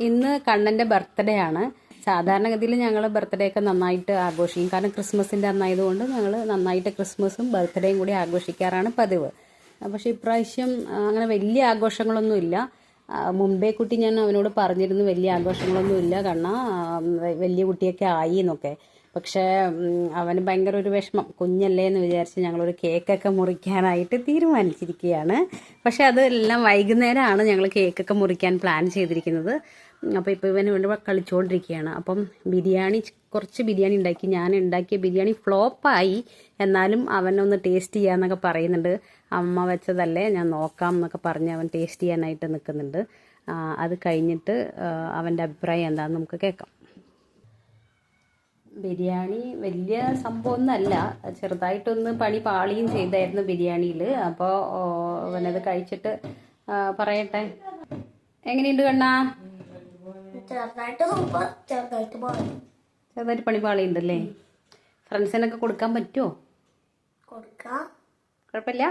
ഇന്ന് കണ്ണൻ്റെ ബർത്ത്ഡേ ആണ്. സാധാരണഗതിയിൽ ഞങ്ങൾ ബർത്ത്ഡേ ഒക്കെ നന്നായിട്ട് ആഘോഷിക്കും. കാരണം ക്രിസ്മസിൻ്റെ അന്നായതുകൊണ്ട് ഞങ്ങൾ നന്നായിട്ട് ക്രിസ്മസും ബർത്ത്ഡേയും കൂടി ആഘോഷിക്കാറാണ് പതിവ്. പക്ഷേ ഇപ്രാവശ്യം അങ്ങനെ വലിയ ആഘോഷങ്ങളൊന്നുമില്ല. മുമ്പേ കുട്ടി ഞാൻ അവനോട് പറഞ്ഞിരുന്നു വലിയ ആഘോഷങ്ങളൊന്നുമില്ല, കാരണം വലിയ കുട്ടിയൊക്കെ ആയി എന്നൊക്കെ. പക്ഷേ അവന് ഭയങ്കര ഒരു വിഷമം, കുഞ്ഞല്ലേ എന്ന് വിചാരിച്ച് ഞങ്ങളൊരു കേക്കൊക്കെ മുറിക്കാനായിട്ട് തീരുമാനിച്ചിരിക്കുകയാണ്. പക്ഷേ അതെല്ലാം വൈകുന്നേരമാണ് ഞങ്ങൾ കേക്കൊക്കെ മുറിക്കാൻ പ്ലാൻ ചെയ്തിരിക്കുന്നത്. അപ്പോൾ ഇപ്പോൾ ഇവന് വേണ്ടി കളിച്ചുകൊണ്ടിരിക്കുകയാണ്. അപ്പം കുറച്ച് ബിരിയാണി ഉണ്ടാക്കി. ഞാൻ ഉണ്ടാക്കിയ ബിരിയാണി ഫ്ലോപ്പായി, എന്നാലും അവനൊന്ന് ടേസ്റ്റ് ചെയ്യാമെന്നൊക്കെ പറയുന്നുണ്ട്. അമ്മ വെച്ചതല്ലേ, ഞാൻ നോക്കാം എന്നൊക്കെ പറഞ്ഞ് അവൻ ടേസ്റ്റ് ചെയ്യാനായിട്ട് നിൽക്കുന്നുണ്ട്. അത് കഴിഞ്ഞിട്ട് അവൻ്റെ അഭിപ്രായം എന്താണെന്ന് നമുക്ക് കേൾക്കാം. ബിരിയാണി വലിയ സംഭവമൊന്നുമല്ല, ചെറുതായിട്ടൊന്ന് പണി പാളിയും ചെയ്തായിരുന്നു ബിരിയാണിയിൽ. അപ്പോൾ അവനത് കഴിച്ചിട്ട് പറയട്ടെ. എങ്ങനെയുണ്ട് കണ്ണാ? ചെറുതായിട്ട് പണി പാളിയുണ്ടല്ലേ? ഫ്രണ്ട്സിനൊക്കെ കൊടുക്കാൻ പറ്റുമോ? കൊടുക്കാം, കുഴപ്പമില്ല.